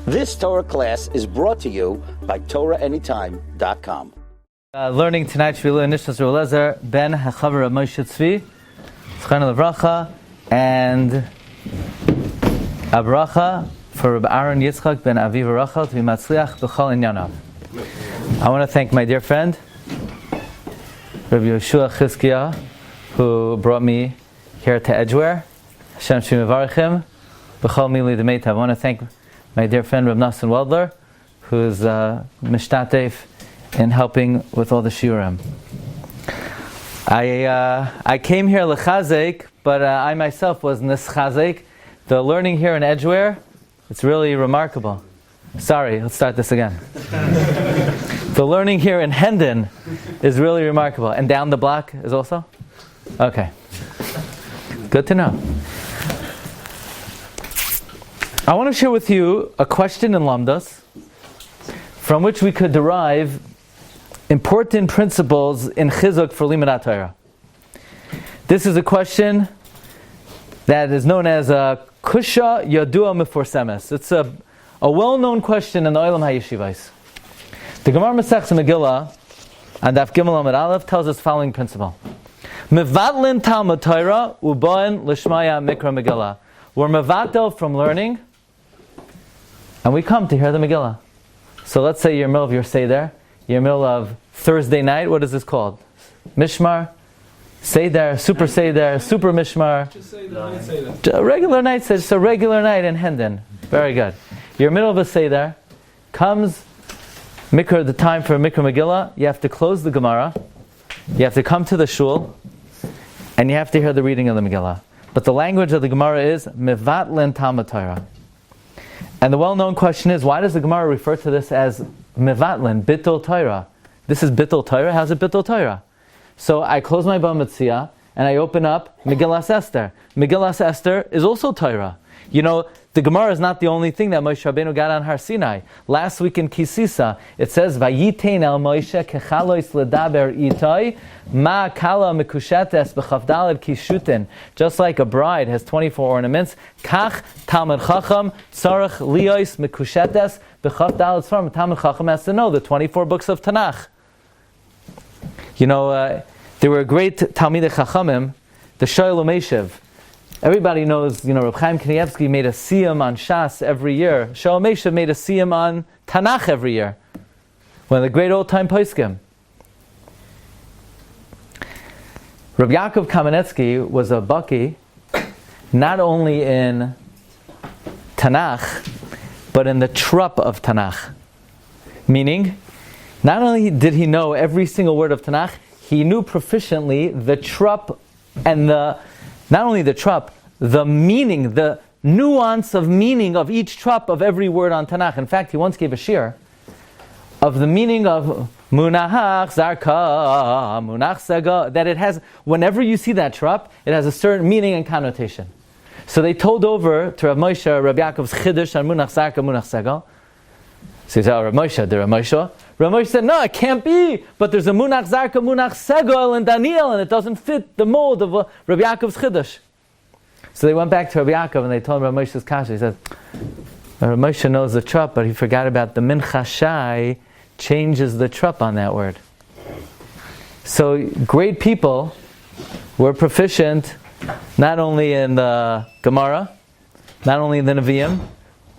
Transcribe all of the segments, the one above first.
This Torah class is brought to you by TorahAnytime.com. Learning tonight Shvilu Nishnas Rolezer Ben Hachavar Moshe Tzvi Zchana Levracha and Abracha for Rabbi Aaron Yitzchak Ben Aviv Rachel to be Matzliach B'chol Inyanav. I want to thank my dear friend Rabbi Yeshua Chizkiah, who brought me here to Edgeware. Hashem Shvi Mevarachim B'chol Mili D'Meitav. I want to thank my dear friend Rabbi Nassan Weldler, who's Mishtatef in helping with all the Shiurim. I came here lechazek, but I myself was nischazek. The learning here in Edgeware, it's really remarkable. Sorry, let's start this again. The learning here in Hendon is really remarkable. And down the block is also? Okay. Good to know. I want to share with you a question in Lamdas from which we could derive important principles in Chizuk for Limudat Torah. This is a question that is known as a Kusha Yadua Meforsemes. It's a well-known question in the Olam HaYeshivais. The Gemara Masechta Megillah and Daf Gimel Amud Aleph tells us the following principle: Mevatlin Talmud Torah u'boen l'shmaya mikra Megillah. We're mevatel from learning, and we come to hear the Megillah. So let's say you're in the middle of your Seder, you're in the middle of Thursday night. What is this called? Mishmar? Seder, Super Mishmar. Just Seder. A regular night, it's a regular night in Hendon. Very good. You're in the middle of a Seder, comes Mikra, the time for Mikra Megillah, you have to close the Gemara, you have to come to the shul, and you have to hear the reading of the Megillah. But the language of the Gemara is Mevatlin Talmud Torah. And the well-known question is, why does the Gemara refer to this as Mevatlin, Bittul Torah? This is Bittul Torah, how's it Bittul Torah? So I close my Bava Metzia, and I open up Megillas Esther. Megillas Esther is also Torah. You know, the Gemara is not the only thing that Moshe Rabbeinu got on Har Sinai. Last week in Kisisa, it says, Vayitein el Moshe kechalois ledaber itoi, ma kala mekushetes b'chavdalad kishutin. Just like a bride has 24 ornaments, kach Talmud Chacham tzarech liyos mekushetes b'chavdalad svarim. Talmud Chacham has to know the 24 books of Tanakh. You know, there were great Talmidei Chachamim, the Shoel Umeshiv. Everybody knows, Reb Chaim Kanievsky made a siyum on Shas every year. Shoel Umeshiv made a siyum on Tanakh every year. One of the great old-time poskim. Reb Yaakov Kamenetsky was a baki, not only in Tanakh, but in the trup of Tanakh. Meaning, not only did he know every single word of Tanakh, he knew proficiently the trup and not only the trup, the meaning, the nuance of meaning of each trup of every word on Tanakh. In fact, he once gave a shir of the meaning of Munach Zarka, Munach Sega, that it has, whenever you see that trup, it has a certain meaning and connotation. So they told over to Rav Moshe, Rav Yaakov's Chiddush on Munach Zarka, Munach Sega. So he said, Rav Moshe, the Rav Moshe. Rav Moshe said, no, it can't be, but there's a Munach Zarka, Munach Segol and Daniel, and it doesn't fit the mold of Rav Yaakov's Chiddush. So they went back to Rav Yaakov and they told Rav Moshe's kasha. He said, Rav Moshe knows the trup, but he forgot about the Mincha Shai changes the trup on that word. So great people were proficient not only in the Gemara, not only in the Nevi'im,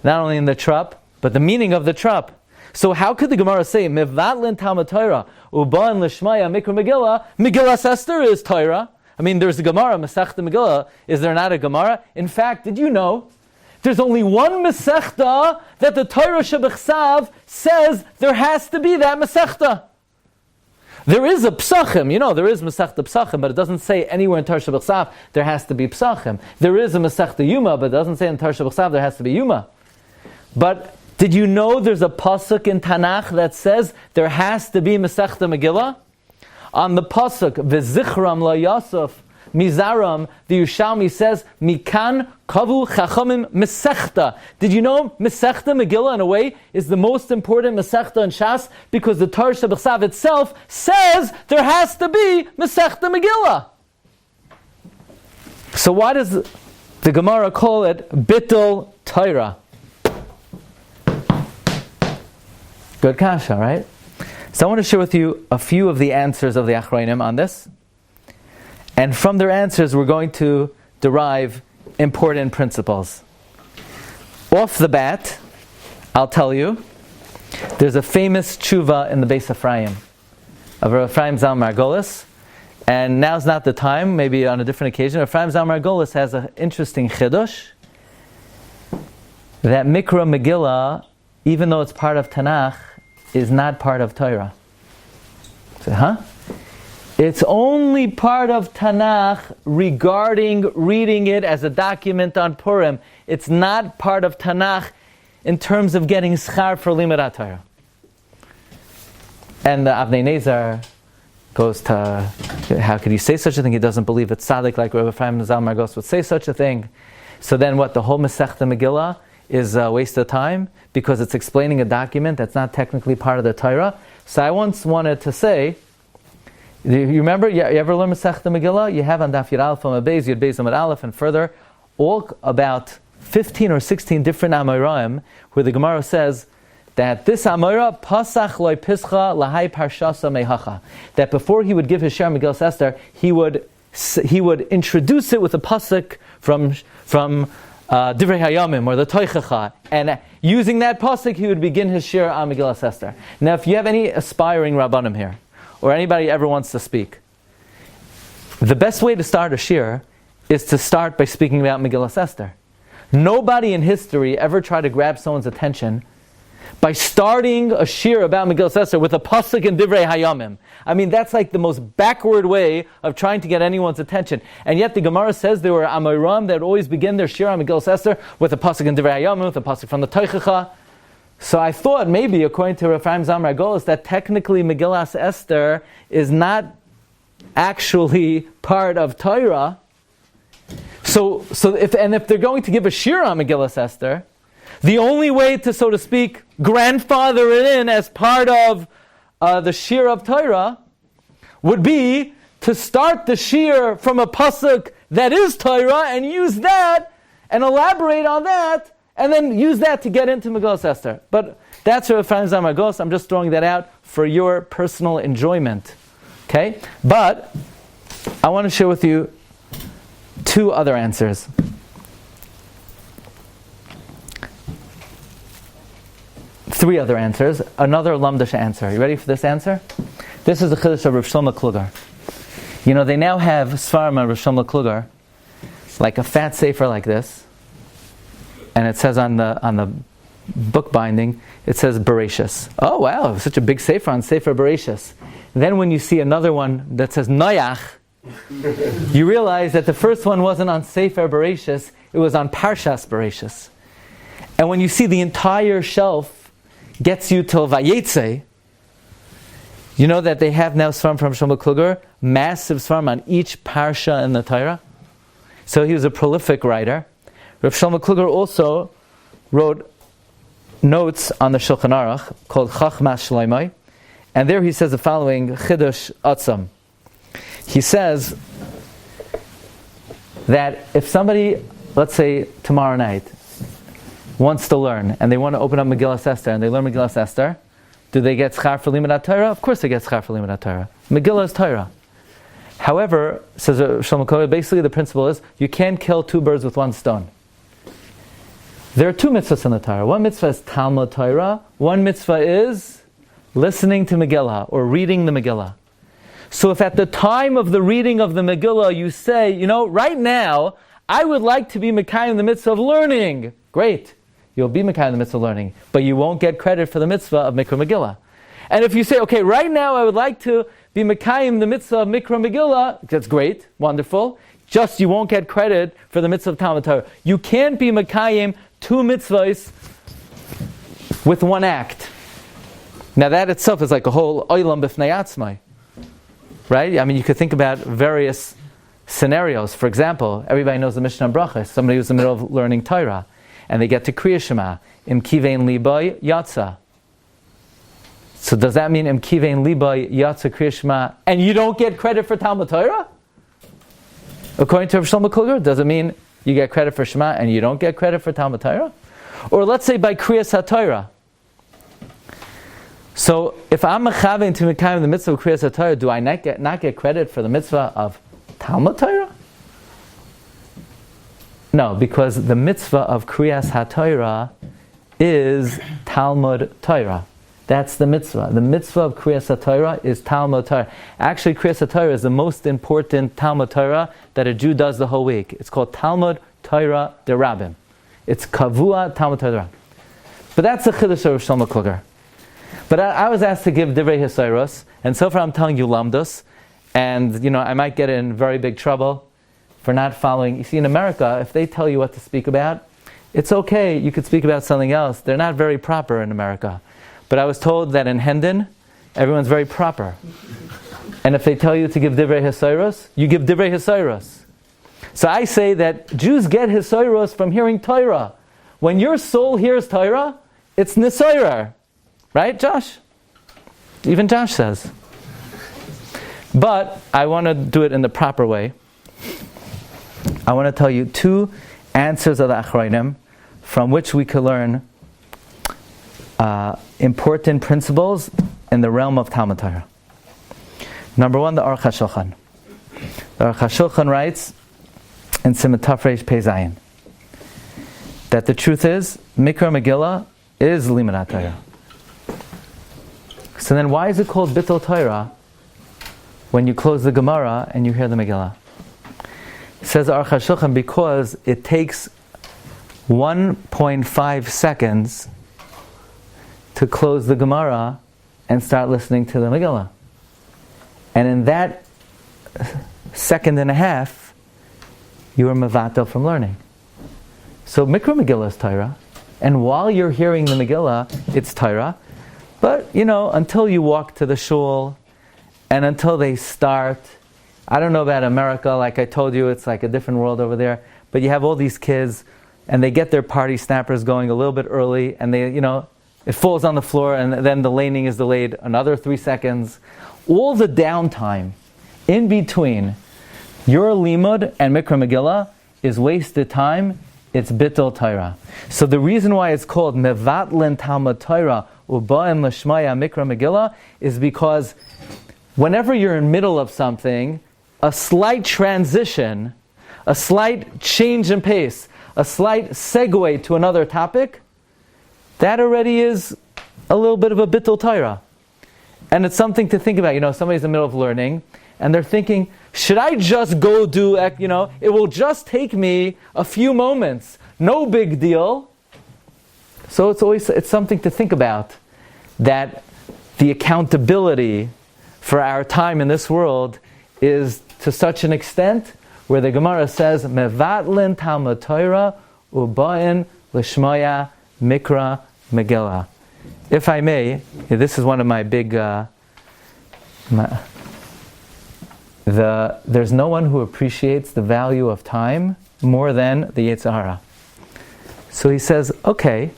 not only in the trup, but the meaning of the trup. So how could the Gemara say, Mevatlin Talmud Torah, Uban Lishmaya Mikra Megillah, Megillas Esther is Torah? I mean, there's a Gemara, Masechta Megillah. Is there not a Gemara? In fact, did you know, there's only one Masechta that the Torah Shebechsav says there has to be that Masechta. There is a Psachim, there is Masechta Psachim, but it doesn't say anywhere in Torah Shebechsav there has to be Psachim. There is a Masechta Yuma, but it doesn't say in Torah Shebechsav there has to be Yuma. But did you know there's a pasuk in Tanakh that says there has to be Masechta Megillah? On the pasuk, V'zichram la Yosef Mizaram, the Yerushalmi says, Mikan kavu chachamim Masechta. Did you know Masechta Megillah, in a way, is the most important Masechta in Shas? Because the Torah Shebechsav itself says there has to be Masechta Megillah. So why does the Gemara call it Bittul Torah? Good kasha, right? So I want to share with you a few of the answers of the Achrayim on this. And from their answers, we're going to derive important principles. Off the bat, I'll tell you, there's a famous tshuva in the Beis Ephraim of Rav Ephraim Zal Margolis, and now's not the time, maybe on a different occasion. Rav Ephraim Zal Margolis has an interesting chidush, that Mikra Megillah, even though it's part of Tanakh, is not part of Torah. So, It's only part of Tanakh regarding reading it as a document on Purim. It's not part of Tanakh in terms of getting schar for limud Torah. And the Avnei Nezer goes to, how could he say such a thing? He doesn't believe it's tzaddik like Rabbi Ephraim Zal Margos would say such a thing. So then what, the whole Masechta Megillah is a waste of time because it's explaining a document that's not technically part of the Torah. So I once wanted to say, you remember, you ever learn Masechta Megillah? You have on Daf Yud Aleph from Beis, Yud Beis Amud Aleph, and further, all about 15 or 16 different Amoraim, where the Gemara says that this Amora, Pasach loy pischa lahai parshasa mehacha, that before he would give his share Megillah Esther, he would introduce it with a pasuk from Divrei Hayamim, or the Toichacha, and using that pasuk, he would begin his share on Megillah Esther. Now, if you have any aspiring Rabbanim here, or anybody ever wants to speak, the best way to start a shir is to start by speaking about Megillah Esther. Nobody in history ever tried to grab someone's attention by starting a shir about Megillah Esther with a pasuk in Divrei Hayamim. I mean, that's like the most backward way of trying to get anyone's attention. And yet the Gemara says there were Amoram that would always begin their shir on Megillah Esther with a pasuk in Divrei Hayamim, with a pasuk from the Toichacha. So I thought maybe, according to Rav Ephraim Zal Margolis, that technically Megillah Esther is not actually part of Torah. So if they're going to give a shir on Megillah Esther, the only way to, so to speak, grandfather it in as part of the shir of Torah would be to start the shir from a pasuk that is Torah and use that and elaborate on that, and then use that to get into Megillah Esther. But that's Rav Ephraim Zal Margolis. I'm just throwing that out for your personal enjoyment. Okay? But I want to share with you two other answers. Three other answers. Another Lamdash answer. You ready for this answer? This is the Chiddush of Rav Shlomo Kluger. You know, they now have Sfarim on Rav Shlomo Kluger, like a fat sefer like this. And it says on the book binding, it says Bereshis. Oh wow, such a big sefer on Sefer Bereshis. Then when you see another one that says Noach, you realize that the first one wasn't on Sefer Bereshis, it was on Parshas Bereshis. And when you see the entire shelf gets you till Vayetze, you know that they have now Svarim from Shlomo Kluger, massive Svarim on each Parsha in the Torah. So he was a prolific writer. Rav Shlomo Kluger also wrote notes on the Shulchan Aruch called Chachmas Shloimei, and there he says the following Chidush Atzam. He says that if somebody, let's say tomorrow night, wants to learn, and they want to open up Megillah Esther, and they learn Megillah Esther, do they get schar for limud Torah? Of course they get schar for limud Torah. Megillah is Torah. However, says Shlomo Kluger, basically the principle is you can't kill two birds with one stone. There are two mitzvahs in the Torah. One mitzvah is Talmud Torah. One mitzvah is listening to Megillah or reading the Megillah. So if at the time of the reading of the Megillah you say, you know, right now, I would like to be Mekayim the mitzvah of learning. Great. You'll be Mekayim the mitzvah of learning. But you won't get credit for the mitzvah of Mikra Megillah. And if you say, okay, right now I would like to be Mekayim the mitzvah of Mikra Megillah, that's great, wonderful. Just you won't get credit for the mitzvah of Talmud Torah. You can't be Mekayim two mitzvahs with one act. Now that itself is like a whole oilam b'fnei atzmai. Right? I mean, you could think about various scenarios. For example, everybody knows the Mishnah Brachos. Somebody who's in the middle of learning Torah, and they get to Kriya Shema, Im Kivein Liboy Yatsa. So does that mean Im Kivein Liboy Yatsa Kriya Shema, and you don't get credit for Talmud Torah? According to Rav Shlomo Kluger, does it mean you get credit for Shema and you don't get credit for Talmud Torah? Or let's say by Kriyas HaTorah. So if I'm mechavein to mekayim the mitzvah of Kriyas HaTorah, do I not get credit for the mitzvah of Talmud Torah? No, because the mitzvah of Kriyas HaTorah is Talmud Torah. That's the mitzvah. The mitzvah of Kriyas HaTorah is Talmud Torah. Actually, Kriyas HaTorah is the most important Talmud Torah that a Jew does the whole week. It's called Talmud Torah Derived. It's Kavua Talmud Torah. But that's the Chiddush of Shlomo Kluger. But I was asked to give Divrei Hisairos, and so far I'm telling you Lamdos, and I might get in very big trouble for not following. You see, in America, if they tell you what to speak about, it's okay, you could speak about something else. They're not very proper in America. But I was told that in Hendon, everyone's very proper. And if they tell you to give Divrei Hisairos, you give Divrei Hisairos. So I say that Jews get Hisairos from hearing Torah. When your soul hears Torah, it's Nisairar. Right, Josh? Even Josh says. But I want to do it in the proper way. I want to tell you two answers of the Achrayim from which we can learn important principles in the realm of Talmud Torah. Number one, the Aruch HaShulchan. The Aruch HaShulchan writes in Siman Tafresh Pei Zayin that the truth is, Mikra Megillah is Limud HaTorah. So then why is it called Bittul Torah when you close the Gemara and you hear the Megillah? It says Aruch HaShulchan because it takes 1.5 seconds to close the Gemara and start listening to the Megillah. And in that second and a half, you are mevatel from learning. So Mikra Megillah is Torah, and while you're hearing the Megillah, it's Torah. But, until you walk to the shul, and until they start, I don't know about America, like I told you, it's like a different world over there, but you have all these kids, and they get their party snappers going a little bit early, and they, it falls on the floor, and then the laning is delayed another 3 seconds. All the downtime in between your limud and Mikra Megillah is wasted time. It's Bittul Torah. So the reason why it's called Mevatlin Talmud Torah Uba'im Lashmaya Mikra Megillah is because whenever you're in the middle of something, a slight transition, a slight change in pace, a slight segue to another topic, that already is a little bit of a Bittul Torah. And it's something to think about. Somebody's in the middle of learning, and they're thinking, should I just go do, it will just take me a few moments. No big deal. So it's something to think about, that the accountability for our time in this world is to such an extent where the Gemara says, Mevatlin Talmud Torah Uba'in Lishmaya Mikra Megillah. If I may, this is one of my big... there's no one who appreciates the value of time more than the Yetzer Hara. So he says, okay,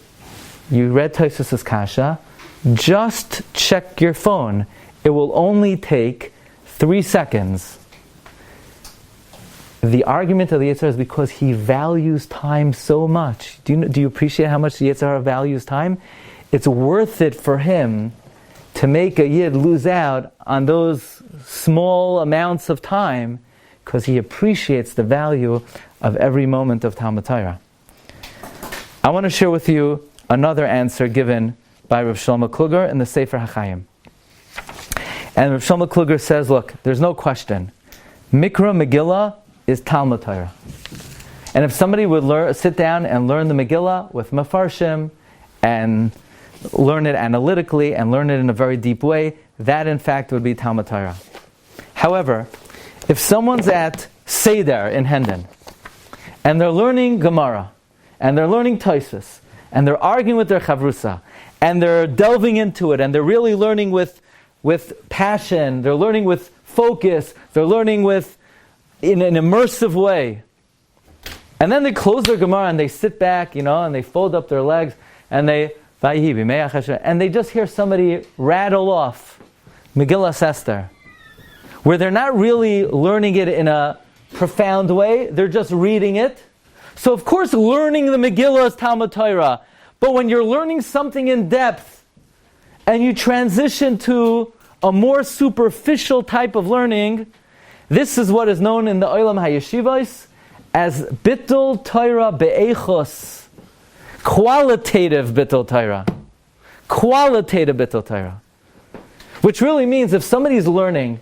you read Tosfos' Kasha, just check your phone. It will only take 3 seconds. The argument of the Yetzer Hara is because he values time so much. Do you appreciate how much the Yetzer Hara values time? It's worth it for him to make a Yid lose out on those small amounts of time because he appreciates the value of every moment of Talmud Torah. I want to share with you another answer given by Rav Shlomo Kluger in the Sefer HaChaim. And Rav Shlomo Kluger says, look, there's no question. Mikra Megillah is Talmud Torah. And if somebody would sit down and learn the Megillah with Mefarshim and learn it analytically and learn it in a very deep way, that in fact would be Talmud Torah. However, if someone's at Seder in Hendon and they're learning Gemara and they're learning Tosfos and they're arguing with their chavrusa and they're delving into it and they're really learning with passion, they're learning with focus, they're learning in an immersive way, and then they close their Gemara and they sit back, and they fold up their legs and they just hear somebody rattle off Megillah Esther, where they're not really learning it in a profound way, they're just reading it. So of course learning the Megillah is Talmud Torah, but when you're learning something in depth, and you transition to a more superficial type of learning, this is what is known in the Olam HaYeshivos as Bittul Torah Be'echos. Qualitative Bittul Torah. Qualitative Bittul Torah. Which really means if somebody's learning,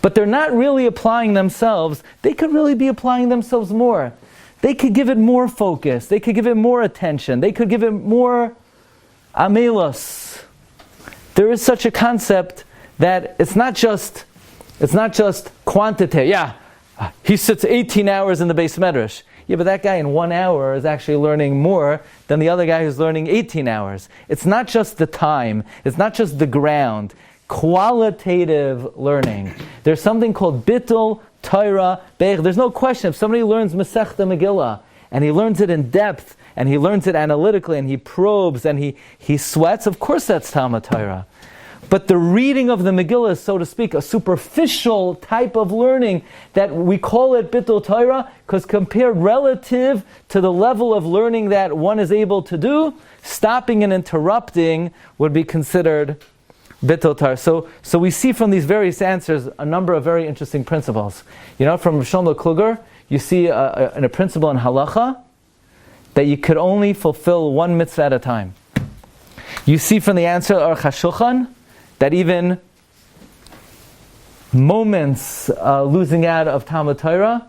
but they're not really applying themselves, they could really be applying themselves more. They could give it more focus. They could give it more attention. They could give it more amelos. There is such a concept that it's not just quantity. Yeah, he sits 18 hours in the Beis Medrash. Yeah, but that guy in 1 hour is actually learning more than the other guy who's learning 18 hours. It's not just the time. It's not just the ground. Qualitative learning. There's something called Bittul Torah Be'ech. There's no question. If somebody learns Masechta Megillah, and he learns it in depth, and he learns it analytically, and he probes, and he sweats, of course that's Talmud Torah. But the reading of the Megillah is, so to speak, a superficial type of learning that we call it Bittul Torah, because compared relative to the level of learning that one is able to do, stopping and interrupting would be considered Bittul Torah. So we see from these various answers a number of very interesting principles. You know, from Shlomo Kluger, you see a principle in halacha that you could only fulfill one mitzvah at a time. You see from the answer Aruch HaShulchan that even moments losing out of Talmud Torah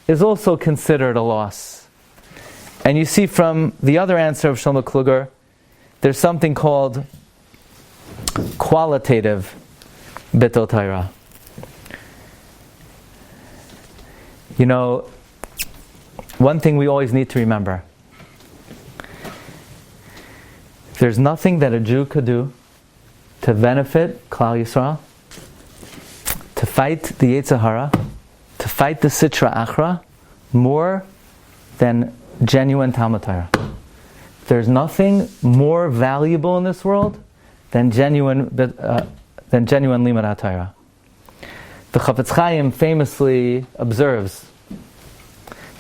is also considered a loss. And you see from the other answer of Shlomo Kluger, there's something called qualitative Bittul Torah. You know, one thing we always need to remember, there's nothing that a Jew could do to benefit Klal Yisrael, to fight the Yetzer Hara, to fight the Sitra Achra, more than genuine Talmud Torah. There's nothing more valuable in this world than genuine Limud HaTorah. The Chafetz Chaim famously observes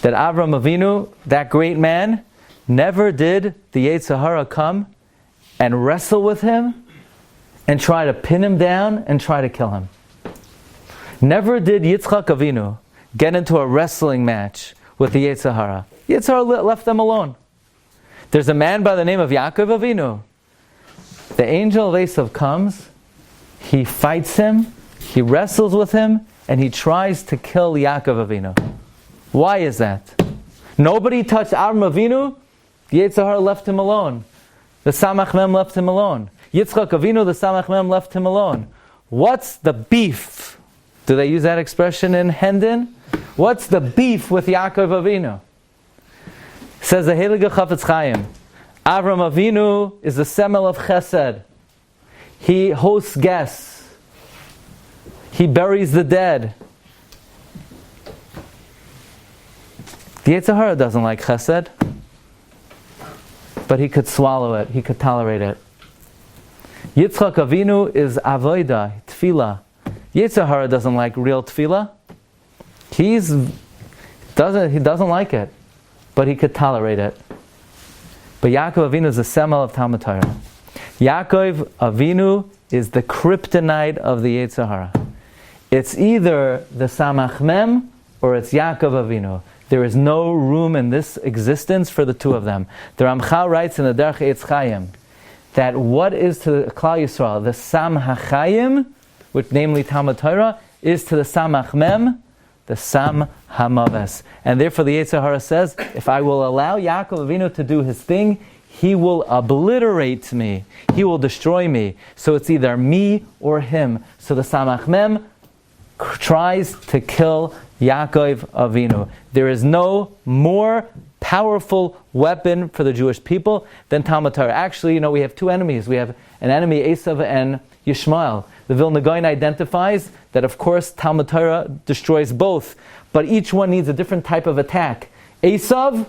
that Avram Avinu, that great man, never did the Yetzer Hara come and wrestle with him and try to pin him down and try to kill him. Never did Yitzchak Avinu get into a wrestling match with the Yetzer Hara. Yetzer Hara left them alone. There's a man by the name of Yaakov Avinu. The angel of Esav comes, he fights him, he wrestles with him, and he tries to kill Yaakov Avinu. Why is that? Nobody touched Avram Avinu, the Yetzer Hara left him alone. The Samach Mem left him alone. Yitzchak Avinu, the Samach Mem left him alone. What's the beef? Do they use that expression in Hendon? What's the beef with Yaakov Avinu? Says the Heilige Chafetz Chaim, Avram Avinu is the semel of Chesed. He hosts guests. He buries the dead. The Yetzer Hara doesn't like Chesed, but he could swallow it. He could tolerate it. Yitzchak Avinu is avodah, tefillah. Yetzer Hara doesn't like real tefillah. He doesn't like it, but he could tolerate it. But Yaakov Avinu is the semel of Talmud Torah. Yaakov Avinu is the kryptonite of the Yetzer Hara. It's either the Samach Mem or it's Yaakov Avinu. There is no room in this existence for the two of them. The Ramchal writes in the Derech Eitz Chaim that what is to Klal Yisrael, the Sam HaChayim, which namely Talmud Torah, is to the Samach Mem, the Sam HaMaves. And therefore the Yetzer Hara says, if I will allow Yaakov Avinu to do his thing, he will obliterate me. He will destroy me. So it's either me or him. So the Samach Mem tries to kill Yaakov Avinu. There is no more powerful weapon for the Jewish people than Talmud Torah. Actually, we have two enemies. We have an enemy, Esav and Yishmael. The Vilna Gaon identifies that, of course, Talmud Torah destroys both, but each one needs a different type of attack. Esav,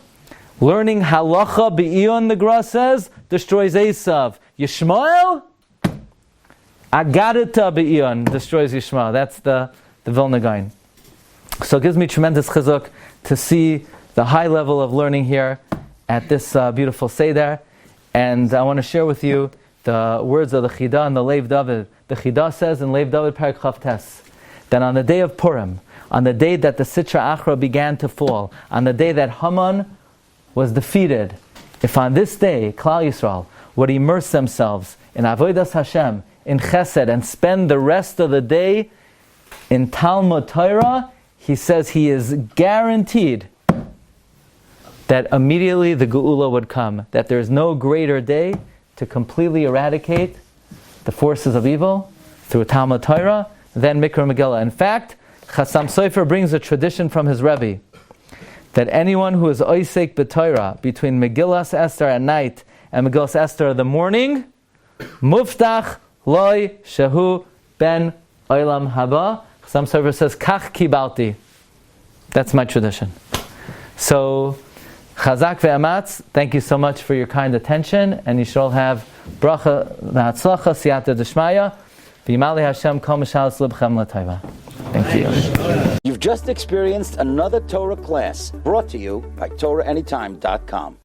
learning halacha be'ion, the Gra says, destroys Esav. Yishmael, agadita be'ion, destroys Yishmael. That's the Vilna Gaon. So it gives me tremendous chizuk to see the high level of learning here at this beautiful Seder. And I want to share with you the words of the Chidah and the Leiv David. The Chidah says in Leiv David Perek Chavtes that on the day of Purim, on the day that the Sitra Achra began to fall, on the day that Haman was defeated, if on this day Klal Yisrael would immerse themselves in Avodas Hashem, in Chesed, and spend the rest of the day in Talmud Torah, he says he is guaranteed that immediately the Geula would come, that there is no greater day to completely eradicate the forces of evil through Talmud Torah than Mikra Megillah. In fact, Chassam Sofer brings a tradition from his Rebbe that anyone who is Oisek B'Torah between Megillas Esther at night and Megillas Esther in the morning, Muftach Loi Shehu Ben Olam Haba. Chassam Sofer says, Kach Kibalti. That's my tradition. So, Chazak ve'amatz, thank you so much for your kind attention, and you should all have bracha v'hatzlacha, siyata d'shmaya, v'yimali Hashem kol mishalas libchem l'tayva. Thank you. You've just experienced another Torah class brought to you by TorahAnytime.com.